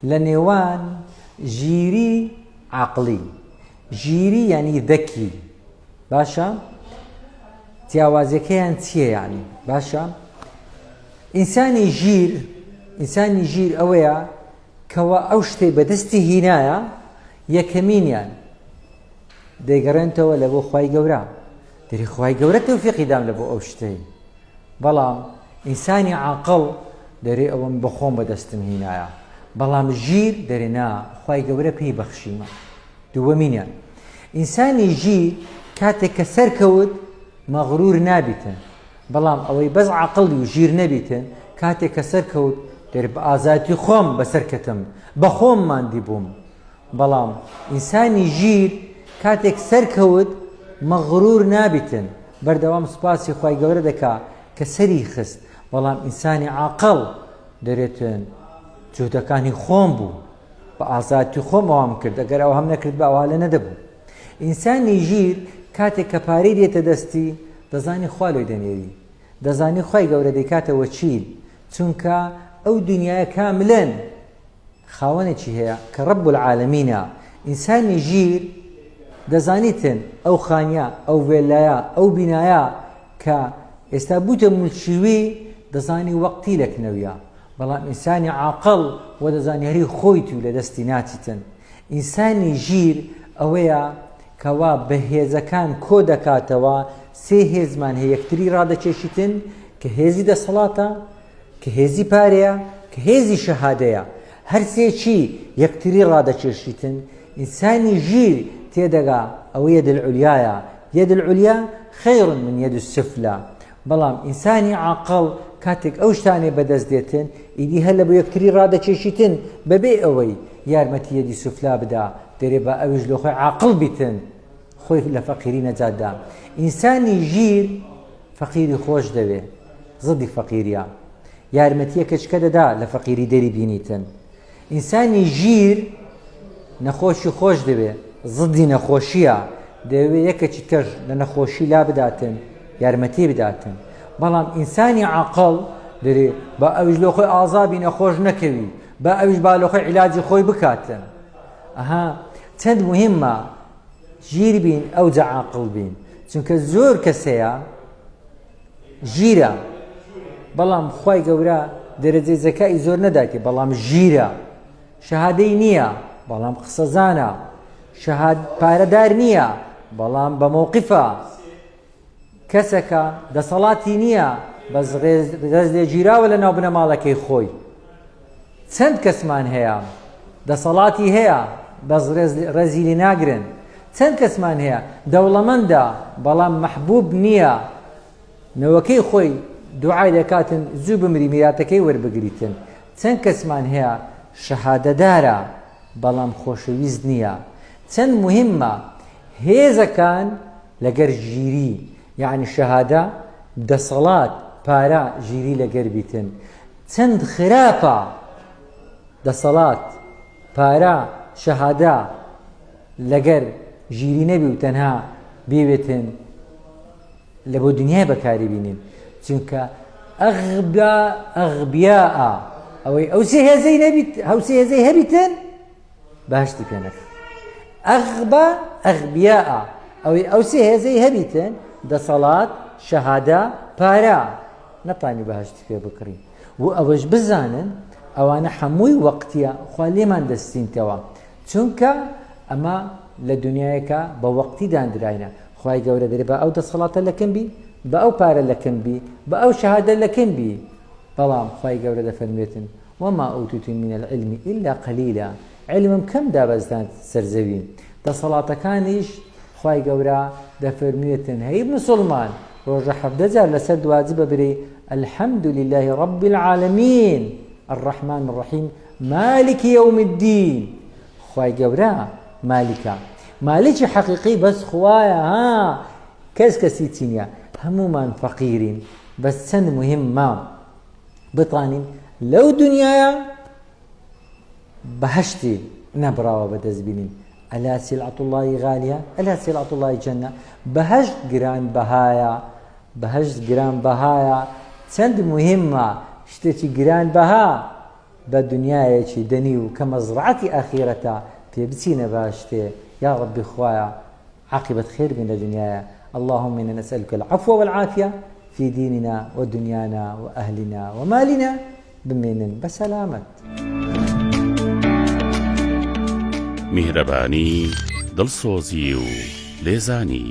لنێوان ژیری عەقڵی ژیری یعنی ذەکی باشە جیاوازیەکەیان چییە یعنی باشە ئینسانی ژیر ئەوەیە کەوا ئەو شتێ بەدەستی هینایە یەکەمینیان دەیگەڕێنتەوە لە بۆ خوای گەورە دەری خوای گەورە تەوفیقی دام لە بۆ ئەو شتەی بەڵام ئینسانی عاقڵ دەرێ ئەوەم بەخۆم بەدەستم هینایە بەڵام ژیر دەرێ نا خوای گەورە پێی بەخشیمە دووەمینیان ئینسانی ژیر کاتێک کە سەرکەوت مەغرور نابیتن بەڵام ئەوەی بەس عاقڵی و ژیر نەبیتن کاتێک کە سەرکەوت دەرێ بە ئازادی خۆم بەسەرکەتم بە خۆم ماندی بووم بەڵام ئینسانی ژیر کاتێک سەرکەوت مەغرور نابیتن بەردەوام سوپاسی خوای گەورە دەکا کە سەری خست بەڵام ئینسانی عاقڵ دەرێتن جوودەکانی خۆم بوو بە ئازادی خۆم ئەوام کرد ئەگەر ئەو هەم نەکرد بە ئەوە لە نەدەبوو ئینسانی ژیر کاتێک کە پارەی دێتە دەستی دەزانی خوا لۆی دەنێری دەزانی خوای گەورە دەیکاتەوە چیل چونکە ئەو دنیای کاملەن خاوەنێکی هەیە کە ڕەب العالەمینە ئینسانی ژیر دەزانیتن ئەو خانیا ئەو ڤێلایە ئەو بینایە کە ئێستا بووتە مولچیوی دەزانی وەقتی لەکنەویە بەڵام ئینسانی عاقڵ وە دەزانی هەری خۆی تو لە دەستی ناچیتن ئینسانی ژیر ئەوەیە کەوا بەهێزەکان کۆ دەکاتەوە سێ هێزمان هەیە یەکتری ڕادەکێشیتن کە هێزی دەسەڵاتە کە هێزی پارەیە کە هێزی شەهادەیە هەر سێکی یەکتری ڕادەکێشیتن ئینسانی ژیر تێدەگا ئەوە یەد العولیایە یەد العولیا خەیڕ من یەد السفلا بەڵام ئینسانی عاقڵ کاتێک ئەو شتانێ بەدەست دێتن ئیدی هەر لە بۆ یەکتری ڕادەکێشیتن بەبێ ئەوەی یارمەتی یەدی سوفلا بدا دەرێ بە ئەویش لە خۆی عاقڵ بیتن خۆی لە فەقیری نەجاتدا ئینسانی ژیر فەقیری خۆش دەوێ زدی فەقیریە یارمەتیەکە چکە دەدا لە فەقیری دەری بینیتن ئینسانی ژیر نەخۆشی خۆش دەوێ زدی نەخۆشیە دەوێ یەکەچی تر لە نەخۆشی لا بداتن یارمەتی بداتن بەڵام ئینسانی عاقڵ دەرێ بە ئەویش لە خۆی ئازابی نەخۆش نەکەوی بە ئەویش با لە خۆی عیلاجی خۆی بکاتن ئەها چەند موهیمە ژیر بین ئەو جا عاقڵ بین چونکە زۆر کەسەیە ژیرە بەڵام خوای گەورە دەرەجەی زەکای زۆر نەداتی بەڵام ژیرە شەهادەی نییە بەڵام قسەزانە پارەدار نییە بەڵام بە مووقیفە کەسەکە دەسەڵاتی نییە بەس ڕێز لێگیراوە لە ناو بنەماڵەکەی خۆی چەند کەسمان هەیە دەسەڵاتی هەیە بەس ڕێزی لێ ناگرن چەند کەسمان هەیە دەوڵەمەندە بەڵام مەحبوب نییە نەوەکەی خۆی دوعای دەکاتن زوو بمری میراتەکەی وەربگریتن چەند کەسمان هەیە شەهادەدارە بەڵام خۆشەویست نییە چەند موهیمە هێزەکان لەگەر ژیری یعنی شەهادە دەسەڵات پارە ژیری لەگەر بیتن چەند خراپە دەسەڵات پارە شەهادە لەگەر ژیری نەبی و تەنها بێوێتن لە بۆ دنیای بەکاری بینین چونکە ئەغبیاءە ئەوەی ئەو سێ هێزەی نەبیت هەوسێ هێزەی هەبیتن باشتی پێ نەکرد ئەغبیاءە ئەوەی ئەو سێ هێزەی هەبیتن دەسەڵات شەهادە پارە نەتانی بەهشتی پێ بکڕین و ئەوەش بزانن ئەوانە هەمووی وەقتیە خوا لێمان دەستینتەوە چونکە ئەمە لە دنیایەکە بە وەقتی دانراینە خوای گەورە دەرێ بە ئەو دەسەڵاتە لەکەم بی بە ئەو پارە لەکەم بی بە ئەو شەهادە لەکەم بی بەڵام خوای گەورە دەفەرمێتن وما ئوتیتم من العلم إلا قليلا علمم کەم دابەزدان سەرزەوی دەسەڵاتەکانیش خوای گەورە دەفەرمێتن هەی مسلمان ڕۆژە 17 لەسەر دوازی بەبرێ الحمد لله رب العالمين الرحمن الرحيم مالك يوم الدين خوای گەورە مالکە مالکی حەقیقی بەس خوایە ها کەسی چینە هەمومان فەقیرین بەس چەند موهیمە بتوانین لەو دنیایە بەهەشتی نەبراوە بەدەست بینین ئەلا سیلعەت الله غالیە ئەلا سیلعەت الله جەنە بەهەشت گران بەهایە چەند موهیمە شتێکی گران بەها بدنيايكي دنيو كمزرعة آخرة في بسينا باشتي يا رب خوايا عاقبة خير من الدنيا. اللهم إنا نسألك العفو والعافية في ديننا ودنيانا وأهلنا ومالنا بمن بسلامة. میهرەبانی دڵسۆزی و لێزانی